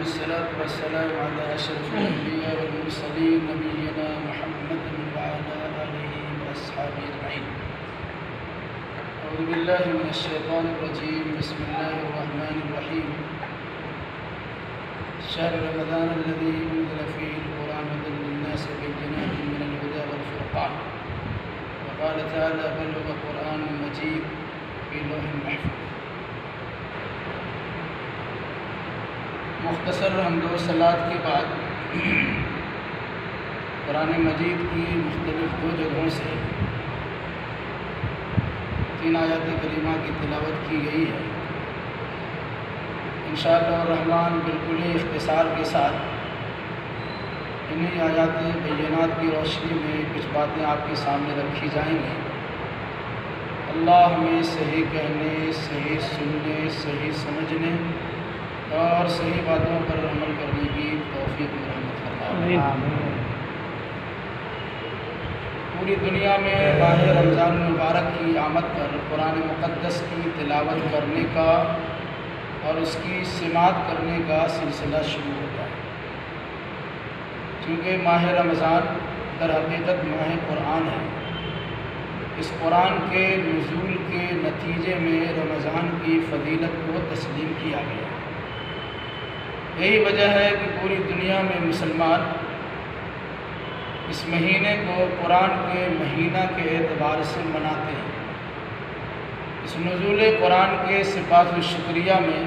والصلاة والسلام على أشرف الأنبياء والمرسلين نبينا محمد وعلى آله وأصحابه أجمعين. أعوذ بالله من الشيطان الرجيم. بسم الله الرحمن الرحيم. شهر رمضان الذي أنزل فيه القرآن هدى للناس وبينات من الهدى والفرقان. وقال تعالى: بل هو قرآن مجيد في لوح محفوظ. مختصر حمد و صلات کے بعد قرآن مجید کی مختلف دو جگہوں سے 3 آیات کریمہ کی تلاوت کی گئی ہے. انشاءاللہ الرحمن بالکل ہی اختصار کے ساتھ انہی آیات بینات کی روشنی میں کچھ باتیں آپ کے سامنے رکھی جائیں گی. اللہ ہمیں صحیح کہنے، صحیح سننے، صحیح سمجھنے اور صحیح باتوں پر عمل کرنے کی توفیق مرحمت فرمائے. پوری دنیا میں ماہ رمضان المبارک کی آمد پر قرآن مقدس کی تلاوت کرنے کا اور اس کی سماعت کرنے کا سلسلہ شروع ہوتا ہے. چونکہ ماہ رمضان در حقیقت ماہ قرآن ہے. اس قرآن کے نزول کے نتیجے میں رمضان کی فضیلت کو تسلیم کیا گیا. یہی وجہ ہے کہ پوری دنیا میں مسلمان اس مہینے کو قرآن کے مہینہ کے اعتبار سے مناتے ہیں. اس نزول قرآن کے سپاس و شکریہ میں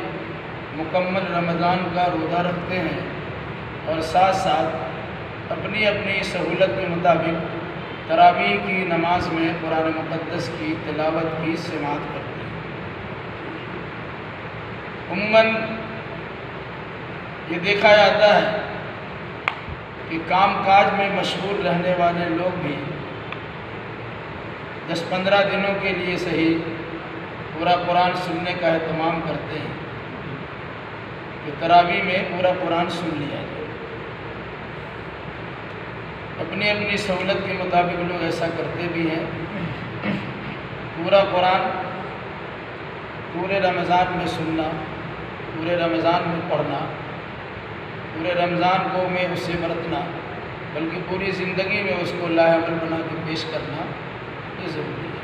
مکمل رمضان کا روزہ رکھتے ہیں اور ساتھ ساتھ اپنی اپنی سہولت کے مطابق تراویح کی نماز میں قرآن مقدس کی تلاوت کی سماعت کرتے ہیں. عموماً یہ دیکھا جاتا ہے کہ کام کاج میں مشغول رہنے والے لوگ بھی 10-15 دنوں کے لیے صحیح پورا قرآن سننے کا اہتمام کرتے ہیں کہ تراویح میں پورا قرآن سن لیا جائے. اپنی اپنی سہولت کے مطابق لوگ ایسا کرتے بھی ہیں. پورا قرآن پورے رمضان میں سننا، پورے رمضان میں پڑھنا، پورے رمضان کو میں اسے برتنا، بلکہ پوری زندگی میں اس کو لاہ عمل بنا کے پیش کرنا یہ ضروری ہے.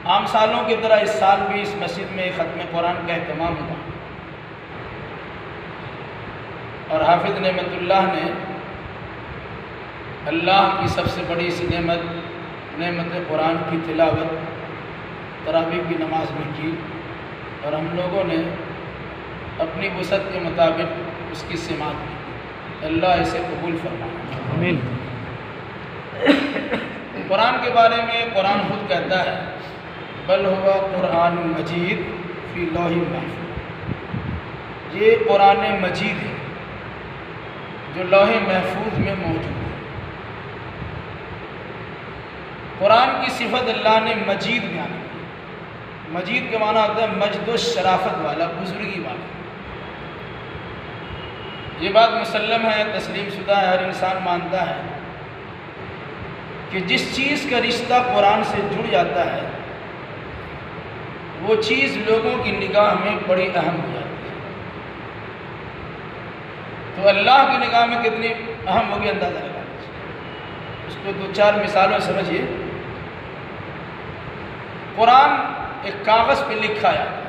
عام سالوں کی طرح اس سال بھی اس مسجد میں ختم قرآن کا اہتمام ہوا اور حافظ نعمت اللہ نے اللہ کی سب سے بڑی سی نعمت قرآن کی تلاوت تراویح کی نماز میں کی اور ہم لوگوں نے اپنی وسعت کے مطابق اس کی سماعت کی. اللہ اسے قبول فرمائے. آمین. قرآن کے بارے میں قرآن خود کہتا ہے: بل ہوا قرآن مجید فی لوح محفوظ. یہ قرآن مجید ہے جو لوح محفوظ میں موجود ہے. قرآن کی صفت اللہ نے مجید بیان کی. مجید کے معنی ہوتا ہے مجد و شرافت والا، بزرگی والا. یہ بات مسلم ہے، تسلیم شدہ ہے، ہر انسان مانتا ہے کہ جس چیز کا رشتہ قرآن سے جڑ جاتا ہے وہ چیز لوگوں کی نگاہ میں بڑی اہم ہو جاتی ہے. تو اللہ کی نگاہ میں کتنی اہم ہوگی اندازہ لگا لیجیے. اس کو 2-4 مثالوں سمجھیے. قرآن ایک کاغذ پہ لکھا جاتا ہے.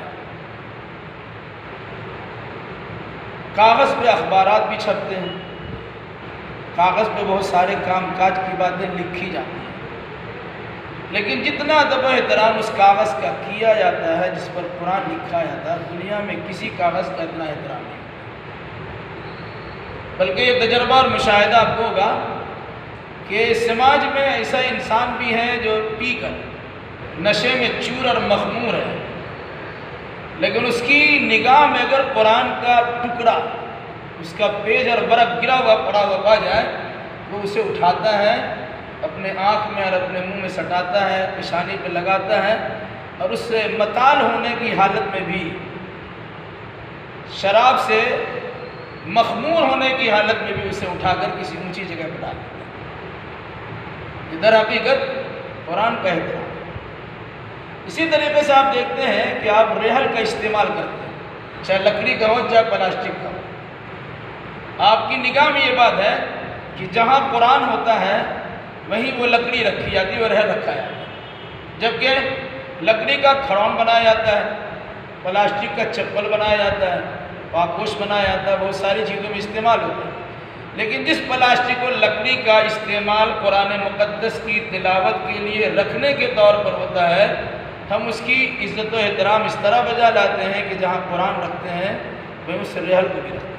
کاغذ پہ اخبارات بھی چھپتے ہیں. کاغذ پہ بہت سارے کام کاج کی باتیں لکھی جاتی ہیں. لیکن جتنا ادب و احترام اس کاغذ کا کیا جاتا ہے جس پر قرآن لکھا جاتا ہے، دنیا میں کسی کاغذ کا اتنا احترام نہیں. بلکہ یہ تجربہ اور مشاہدہ آپ کو ہوگا کہ سماج میں ایسا انسان بھی ہے جو پی کر نشے میں چور اور مخمور ہے، لیکن اس کی نگاہ میں اگر قرآن کا ٹکڑا، اس کا پیج اور ورق گرا ہوا پڑا ہوا پا جائے، وہ اسے اٹھاتا ہے، اپنے آنکھ میں اور اپنے منہ میں سٹاتا ہے، پیشانی پہ لگاتا ہے، اور اس سے متال ہونے کی حالت میں بھی، شراب سے مخمور ہونے کی حالت میں بھی اسے اٹھا کر کسی اونچی جگہ پہ ڈال دیتا ہے. در حقیقت قرآن کا احترام. اسی طریقے سے آپ دیکھتے ہیں کہ آپ ریحل کا استعمال کرتے ہیں، چاہے لکڑی کا ہو چاہے پلاسٹک کا ہو۔ آپ کی نگاہ میں یہ بات ہے کہ جہاں قرآن ہوتا ہے وہیں وہ لکڑی رکھی جاتی ہے اور ریحل رکھا جاتا ہے، جبکہ لکڑی کا کھڑون بنایا جاتا ہے، پلاسٹک کا چپل بنایا جاتا ہے، پاپوش بنایا جاتا ہے، بہت ساری چیزوں میں استعمال ہوتا ہے۔ لیکن جس پلاسٹک اور لکڑی کا استعمال قرآن مقدس کی تلاوت کے لیے رکھنے کے طور پر ہوتا ہے، ہم اس کی عزت و احترام اس طرح بجا لاتے ہیں کہ جہاں قرآن رکھتے ہیں وہیں اس ریحل کو بھی رکھتے ہیں۔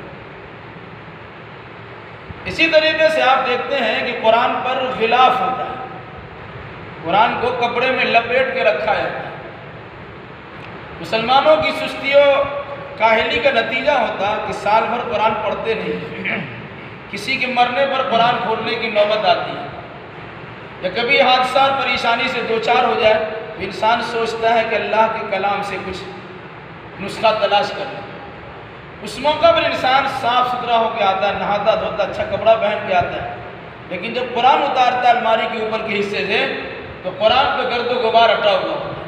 اسی طریقے سے آپ دیکھتے ہیں کہ قرآن پر غلاف ہوتا ہے، قرآن کو کپڑے میں لپیٹ کے رکھا جاتا ہے۔ مسلمانوں کی سستی و کاہلی کا نتیجہ ہوتا کہ سال بھر قرآن پڑھتے نہیں، کسی کے مرنے پر قرآن کھولنے کی نوبت آتی ہے، یا کبھی حادثہ اور پریشانی سے دوچار ہو جائے تو انسان سوچتا ہے کہ اللہ کے کلام سے کچھ نسخہ تلاش کر لیں۔ اس موقع پر انسان صاف ستھرا ہو کے آتا ہے، نہاتا دھوتا، اچھا کپڑا پہن کے آتا ہے، لیکن جب قرآن اتارتا ہے الماری کے اوپر کے حصے سے تو قرآن پہ گرد و غبار ہٹا ہوا ہوتا ہے،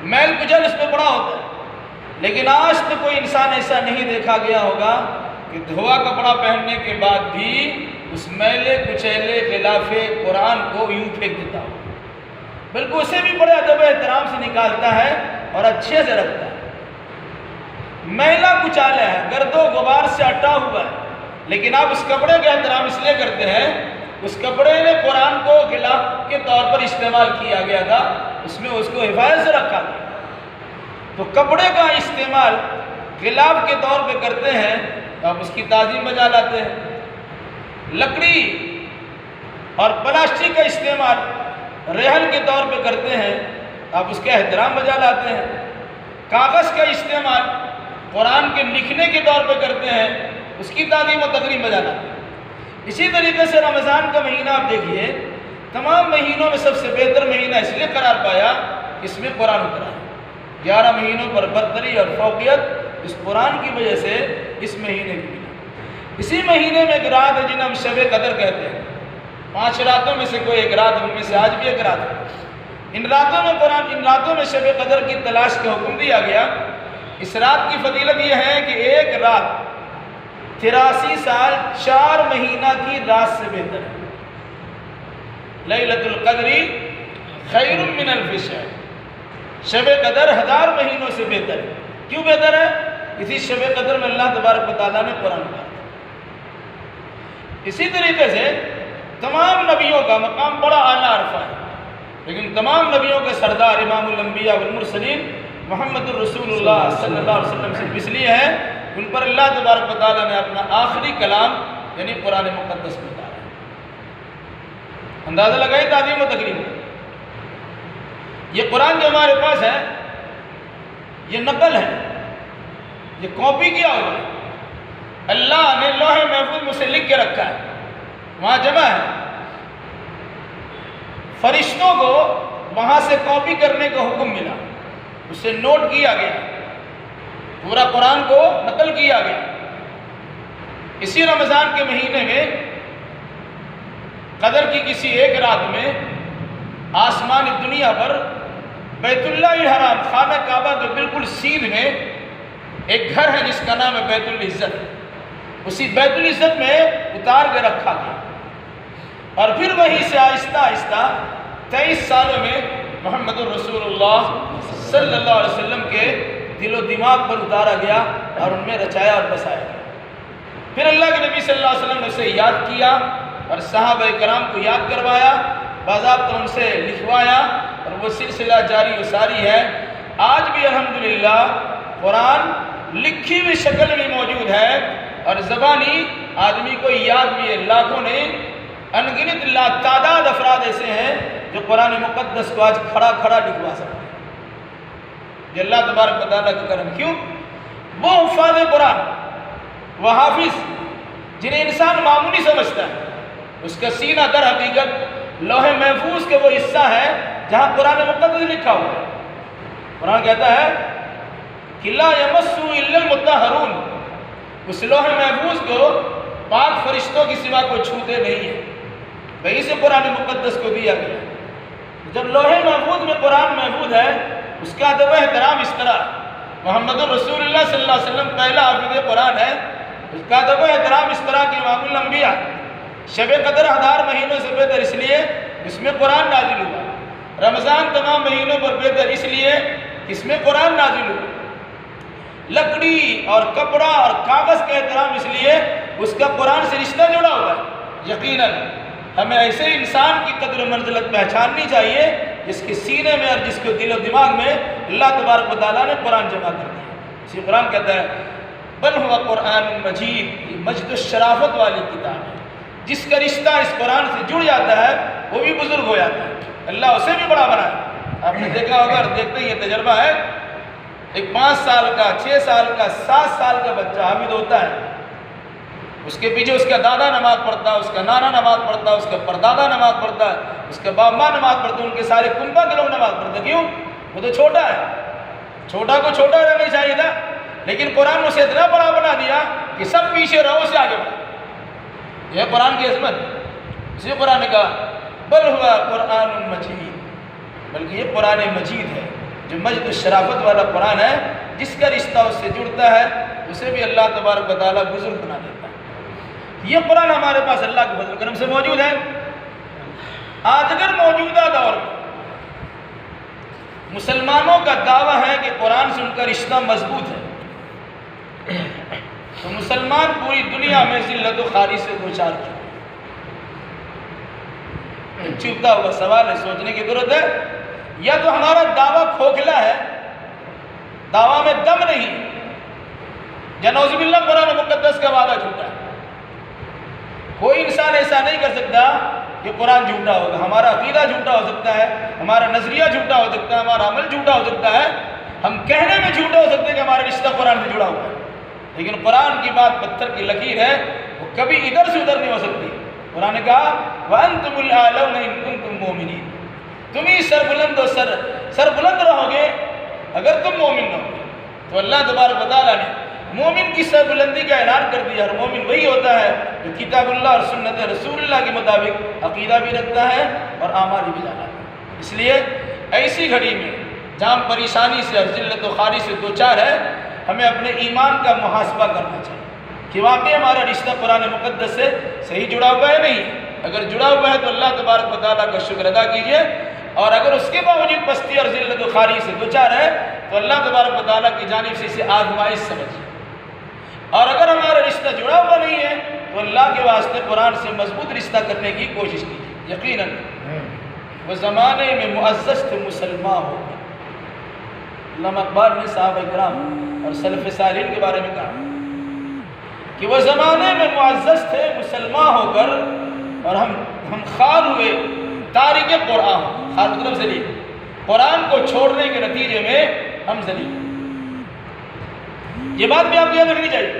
میل کچل اس پہ پڑا ہوتا ہے۔ لیکن آج تو کوئی انسان ایسا نہیں دیکھا گیا ہوگا کہ دھوا کپڑا پہننے کے بعد بھی اس میلے کچیلے غلاف قرآن کو یوں پھینک دیتا ہو، بلکہ اسے بھی بڑے ادب و احترام سے نکالتا ہے اور اچھے سے رکھتا ہے۔ میلا کچالا ہے، گرد و غبار سے ہٹا ہوا ہے، لیکن آپ اس کپڑے کا احترام اس لیے کرتے ہیں، اس کپڑے نے قرآن کو غلاف کے طور پر استعمال کیا گیا تھا، اس میں اس کو حفاظت سے رکھا گیا، تو کپڑے کا استعمال غلاف کے طور پہ کرتے ہیں تو آپ اس کی تعظیم بجا لاتے ہیں۔ لکڑی اور پلاسٹک کا استعمال ریحل کے طور پہ کرتے ہیں تو آپ اس کا احترام بجا لاتے ہیں۔ کاغذ کا استعمال قرآن کے لکھنے کے طور پہ کرتے ہیں، اس کی تعظیم و تکریم بجا لاتے ہیں۔ اسی طریقے سے رمضان کا مہینہ آپ دیکھیے، تمام مہینوں میں سب سے بہتر مہینہ اس لیے قرار پایا کہ اس میں قرآن اترا ہے۔ 11 مہینوں پر برتری اور فوقیت اس قرآن کی وجہ سے اس مہینے کی ملا۔ اسی مہینے میں ایک رات ہے جنہیں ہم شب قدر کہتے ہیں، 5 راتوں میں سے کوئی ایک رات، ان میں سے آج بھی ایک رات ہے۔ ان راتوں میں شب قدر کی تلاش کا حکم دیا گیا۔ اس رات کی فضیلت یہ ہے کہ ایک رات 83 سال 4 مہینہ کی رات سے بہتر ہے۔ لیلۃ القدر خیر من الف شہر، شب قدر 1000 مہینوں سے بہتر ہے۔ کیوں بہتر ہے؟ اسی شب قدر میں اللہ تبارک و تعالیٰ نے قرآن اتارا۔ اسی طریقے سے تمام نبیوں کا مقام بڑا اعلیٰ عرفہ ہے، لیکن تمام نبیوں کے سردار امام الانبیاء والمرسلین محمد الرسول اللہ صلی اللہ علیہ وسلم سے اس لیے ہے ان پر اللہ تبارک و تعالیٰ نے اپنا آخری کلام یعنی قرآن مقدس میں اتارا ہے۔ اندازہ لگائے تعظیم و تکریم۔ یہ قرآن جو ہمارے پاس ہے یہ نقل ہے، یہ کاپی کیا ہوا ہے، اللہ نے لوح محفوظ میں سے لکھ کے رکھا ہے، وہاں جمع ہے۔ فرشتوں کو وہاں سے کاپی کرنے کا حکم ملا، اسے نوٹ کیا گیا، پورا قرآن کو نقل کیا گیا۔ اسی رمضان کے مہینے میں قدر کی کسی ایک رات میں آسمان دنیا پر بیت اللہ الحرام خانہ کعبہ کے بالکل سیدھ میں ایک گھر ہے جس کا نام ہے بیت العزت، اسی بیت العزت میں اتار کے رکھا گیا، اور پھر وہیں سے آہستہ آہستہ 23 سالوں میں محمد الرسول اللہ صلی اللہ علیہ وسلم کے دل و دماغ پر اتارا گیا اور ان میں رچایا اور بسایا گیا۔ پھر اللہ کے نبی صلی اللہ علیہ وسلم نے اسے یاد کیا اور صحابہ کرام کو یاد کروایا، باضابطہ ان سے لکھوایا، اور وہ سلسلہ جاری و ساری ہے۔ آج بھی الحمدللہ قرآن لکھی ہوئی شکل میں موجود ہے اور زبانی آدمی کو یاد بھی ہے۔ لاکھوں نے انگنت تعداد افراد ایسے ہیں جو قرآن مقدس کو آج کھڑا کھڑا لکھوا سکتے ہیں۔ یہ اللہ تبارک و تعالیٰ کا کرم۔ کیوں؟ وہ حفاظ قرآن، وہ حافظ جنہیں انسان معمولی سمجھتا ہے، اس کا سینہ در حقیقت لوح محفوظ کے وہ حصہ ہے جہاں قرآن مقدس لکھا ہوا ہے۔ قرآن کہتا ہے کہ لا یمسہ الا المطہرون، اس لوح محفوظ کو پاک فرشتوں کی سوا کوئی چھوتے نہیں ہے۔ وہیں سے قرآن مقدس کو دیا گیا۔ جب لوح محفوظ میں قرآن محفوظ ہے، اس کا ادب و احترام اس طرح، محمد الرسول اللہ صلی اللہ علیہ وسلم پہلا حافظ قرآن ہے، اس کا ادب و احترام اس طرح کہ امام الانبیاء، شب قدر 1000 مہینوں سے بہتر اس لیے اس میں قرآن نازل ہوا، رمضان تمام مہینوں پر بہتر اس لیے اس میں قرآن نازل ہوا، لکڑی اور کپڑا اور کاغذ کا احترام اس لیے اس کا قرآن سے رشتہ جڑا ہوا ہے۔ یقیناً ہمیں ایسے انسان کی قدر و منزلت پہچاننی چاہیے جس کے سینے میں اور جس کے دل و دماغ میں اللہ تبارک و تعالیٰ نے قرآن جمع کر دیا۔ اسی قرآن کہتا ہے بل ہوا قرآن مجید، یہ مجد و شرافت والی کتاب ہے، جس کا رشتہ اس قرآن سے جڑ جاتا ہے وہ بھی بزرگ ہو جاتا ہے، اللہ اسے بھی بڑا بنا ہے۔ آپ نے دیکھا ہوگا اور دیکھتے ہی یہ تجربہ ہے، ایک 5 سال کا، 6 سال کا، 7 سال کا بچہ حافظ ہوتا ہے، اس کے پیچھے اس کا دادا نماز پڑھتا ہے، اس کا نانا نماز پڑھتا ہے، اس کا پردادا نماز پڑھتا ہے، اس کا باپ ماں نماز پڑھتے ہیں، ان کے سارے کنبہ کے لوگ نماز پڑھتے ہیں۔ کیوں؟ وہ تو چھوٹا ہے، چھوٹا کو چھوٹا رہنا چاہیے تھا، لیکن قرآن نے اسے اتنا بڑا بنا دیا کہ سب پیچھے رہو سے آگے بڑھو۔ یہ قرآن کی عظمت۔ اسی قرآن نے کہا بل ہوا قرآن مجید، بلکہ یہ قرآن مجید ہے جو مجد و شرافت والا قرآن ہے، جس کا رشتہ اس سے جڑتا ہے اسے بھی اللہ تبارک و تعالیٰ بزرگ بنا دیتا ہے۔ یہ قرآن ہمارے پاس اللہ کے فضل و کرم سے موجود ہے۔ آج اگر موجودہ دور میں مسلمانوں کا دعویٰ ہے کہ قرآن سے ان کا رشتہ مضبوط ہے، تو مسلمان پوری دنیا میں ذلت و خواری سے دوچار کیوں؟ چوبتا ہوا سوال ہے، سوچنے کی ضرورت ہے۔ یا تو ہمارا دعویٰ کھوکھلا ہے، دعویٰ میں دم نہیں، یا نعوذ باللہ قرآن مقدس کا وعدہ جھوٹا ہے۔ کوئی انسان ایسا نہیں کر سکتا کہ قرآن جھوٹا ہوگا، ہمارا عقیدہ جھوٹا ہو سکتا ہے، ہمارا نظریہ جھوٹا ہو سکتا ہے، ہمارا عمل جھوٹا ہو سکتا ہے، ہم کہنے میں جھوٹا ہو سکتے ہیں کہ ہمارا رشتہ قرآن سے جڑا ہوا ہے، لیکن قرآن کی بات پتھر کی لکیر ہے، وہ کبھی ادھر سے ادھر نہیں ہو سکتی۔ قرآن نے کہا وَأَنْتُمُ الْأَعْلَوْنَ إِن كُنتُم مُؤْمِنِينَ، تم ہی سربلند و سربلند رہو گے اگر تم مومن رہو گے۔ تو اللہ تبارک و تعالیٰ نے مومن کی سربلندی کا اعلان کر دیا، اور مومن وہی ہوتا ہے جو کتاب اللہ اور سنت رسول اللہ کے مطابق عقیدہ بھی رکھتا ہے اور اعمال بھی جانا ہے۔ اس لیے ایسی گھڑی میں جہاں پریشانی سے اور ذلت و خواری سے دوچار ہے، ہمیں اپنے ایمان کا محاسبہ کرنا چاہیے کہ واقعی ہمارا رشتہ قرآن مقدس سے صحیح جڑا ہوا ہے نہیں۔ اگر جڑا ہوا ہے تو اللہ تبارک و تعالیٰ کا شکر ادا کیجیے، اور اگر اس کے باوجود پستی اور ذلت و خواری سے دوچار ہے تو اللہ تبارک و تعالیٰ کی جانب سے اسے آزمائش سمجھیے، اور اگر ہمارا رشتہ جڑا ہوا نہیں ہے تو اللہ کے واسطے قرآن سے مضبوط رشتہ کرنے کی کوشش کیجیے۔ یقیناً وہ زمانے میں معزز تھے مسلمان ہو گئے۔ علامہ اقبال نے صحابہ کرام اور سلف صالحین کے بارے میں کہا کہ وہ زمانے میں معزز تھے مسلمان ہو کر، اور ہم خار ہوئے تارک قرآن، خار مطلب ذلیل، قرآن کو چھوڑنے کے نتیجے میں ہم ذلیل۔ یہ بات بھی آپ کو یاد رکھنی چاہیے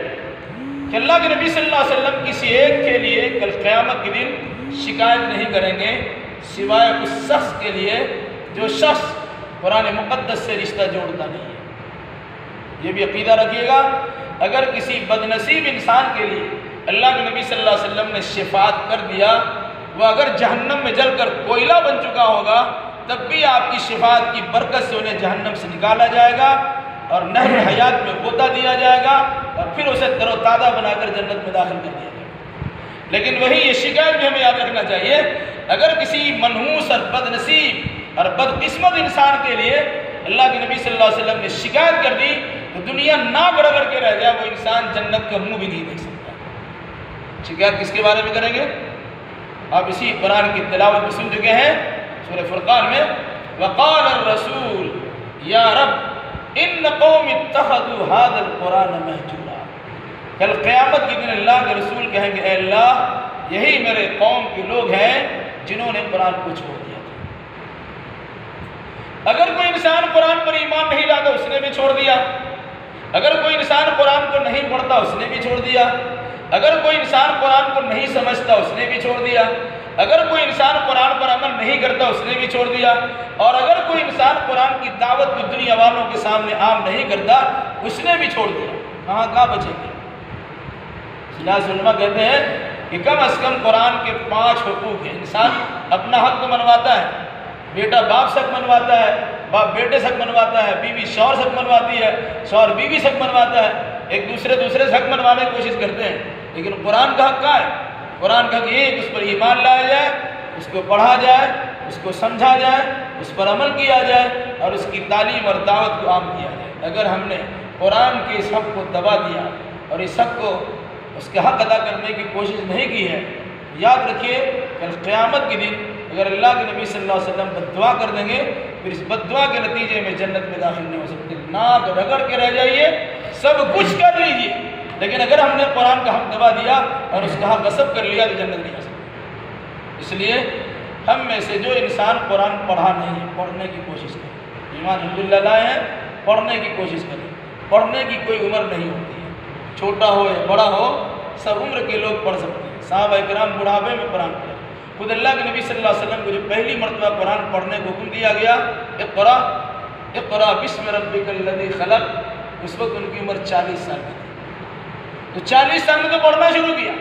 کہ اللہ کے نبی صلی اللہ علیہ وسلم کسی ایک کے لیے کل قیامت کے دن شکایت نہیں کریں گے سوائے اس شخص کے لیے جو شخص قرآن مقدس سے رشتہ جوڑتا نہیں ہے۔ یہ بھی عقیدہ رکھیے گا، اگر کسی بدنصیب انسان کے لیے اللہ کے نبی صلی اللہ علیہ وسلم نے شفاعت کر دیا، وہ اگر جہنم میں جل کر کوئلہ بن چکا ہوگا تب بھی آپ کی شفاعت کی برکت سے انہیں جہنم سے نکالا جائے گا اور نہر حیات میں غوطہ دیا جائے گا، اور پھر اسے تر و تازہ بنا کر جنت میں داخل کر دیا جائے گا۔ لیکن وہی یہ شکایت بھی ہمیں یاد رکھنا چاہیے، اگر کسی منحوس اور بدنصیب اور بدقسمت انسان کے لیے اللہ کے نبی صلی اللہ علیہ وسلم نے شکایت کر دی تو دنیا ناک رگڑ کے رہ جائے، وہ انسان جنت کا منہ بھی نہیں دیکھ سکتا۔ شکایت کس کے بارے میں کریں گے؟ آپ اسی قرآن کی تلاوت میں سن چکے ہیں سورہ فرقان میں، وقال الرسول یا رب ان قوم اتخذوا هذا القرآن مہجورا۔ کل قیامت کے دن اللہ کے رسول کہیں گے اے اللہ یہی میرے قوم کے لوگ ہیں جنہوں نے قرآن کو چھوڑ دیا تھا۔ اگر کوئی انسان قرآن پر ایمان نہیں لاتا اس نے بھی چھوڑ دیا، اگر کوئی انسان قرآن کو نہیں پڑھتا اس نے بھی چھوڑ دیا، اگر کوئی انسان قرآن کو نہیں سمجھتا اس نے بھی چھوڑ دیا، اگر کوئی انسان قرآن پر عمل نہیں کرتا اس نے بھی چھوڑ دیا، اور اگر کوئی انسان قرآن کی دعوت کو دنیا والوں کے سامنے عام نہیں کرتا اس نے بھی چھوڑ دیا۔ کہاں بچیں گے؟ خلاص علماء کہتے ہیں کہ کم از کم قرآن کے 5 حقوق ہیں، انسان اپنا حق تو منواتا ہے بیٹا باپ سے حق منواتا ہے، باپ بیٹے سے حق منواتا ہے، بیوی شوہر سے حق منواتی ہے، شوہر بیوی سے حق منواتا ہے، ایک دوسرے سے حق منوانے کی کوشش کرتے ہیں، لیکن قرآن کا حق کہاں ہے؟ قرآن کا حق یہ ہے کہ اس پر ایمان لایا جائے، اس کو پڑھا جائے، اس کو سمجھا جائے، اس پر عمل کیا جائے اور اس کی تعلیم اور دعوت کو عام کیا جائے۔ اگر ہم نے قرآن کے اس حق کو دبا دیا اور اس حق کو اس کے حق ادا کرنے کی کوشش نہیں کی ہے، یاد رکھیے کل قیامت کے دن اگر اللہ کے نبی صلی اللہ علیہ وسلم بد دعا کر دیں گے، پھر اس بد دعا کے نتیجے میں جنت میں داخل نہیں ہو سکتے۔ ناک رگڑ کے رہ جائیے، سب کچھ کر لیجیے، لیکن اگر ہم نے قرآن کا حق دبا دیا اور اس کا حق غصب کر لیا تو جنت نہیں آ سکتے۔ اس لیے ہم میں سے جو انسان قرآن پڑھا نہیں ہے، پڑھنے کی کوشش کریں۔ ایمان الحمدللہ لائے ہیں، پڑھنے کی کوشش کریں۔ پڑھنے کی کوئی عمر نہیں ہوتی ہے، چھوٹا ہو یا بڑا ہو، سب عمر کے لوگ پڑھ سکتے ہیں۔ صحابہ کرام بڑھاپے میں قرآن پڑھے، خود اللہ کے نبی صلی اللہ علیہ وسلم کو جو پہلی مرتبہ قرآن پڑھنے کو حکم دیا گیا، اقرا بسم ربک الذی خلق، اس وقت ان کی عمر 40 سال کی تھی۔ تو 40 سال میں تو پڑھنا شروع کیا،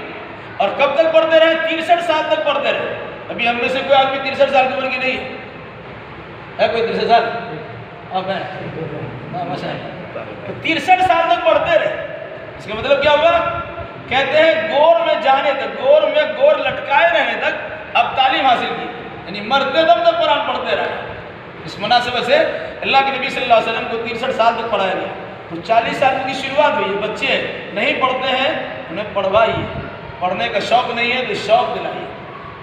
اور کب تک پڑھتے رہے؟ 63 سال تک پڑھتے رہے۔ ابھی ہم میں سے کوئی آدمی 63 سال کی عمر کی نہیں ہے کوئی 63 سال؟ آپ ہیں؟ ہاں ماشاء اللہ۔ 63 سال تک پڑھتے رہے۔ اس کا مطلب کیا ہوا؟ کہتے ہیں گور میں جانے تک، گور میں گور لٹکائے رہنے تک اب تعلیم حاصل کی، یعنی مرتے دم تک قرآن پڑھتے رہے۔ اس مناسبت سے اللہ کے نبی صلی اللہ علیہ وسلم کو 63 سال تک پڑھایا گیا، تو 40 سال کی شروعات ہوئی۔ بچے نہیں پڑھتے ہیں انہیں پڑھوائیے، پڑھنے کا شوق نہیں ہے تو شوق دلائیے۔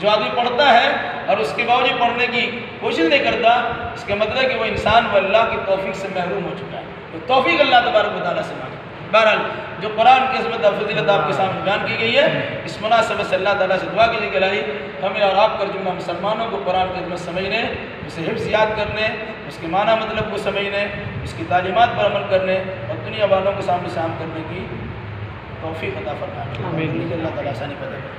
جو آدمی پڑھتا ہے اور اس کے باوجود پڑھنے کی کوشش نہیں کرتا، اس کا مطلب ہے کہ وہ انسان وہ اللہ کی توفیق سے محروم ہو چکا ہے۔ تو توفیق اللہ تبارک و تعالیٰ سے مانگے۔ بہرحال جو قرآن کی عظمت اور فضیلت آپ کے سامنے بیان کی گئی ہے، اس مناسبت سے اللہ تعالیٰ سے دعا کیجیے کہ الہی ہمیں اور آپ پر جملہ مسلمانوں کو قرآن کی عظمت سمجھنے، اسے حفظ یاد کرنے، اس کے معنی مطلب کو سمجھنے، اس کی تعلیمات پر عمل کرنے اور دنیا والوں کے سامنے سے عام کرنے کی توفیق عطا فرمائے۔ آمین۔ اللہ تعالیٰ آسانی پیدا کرے۔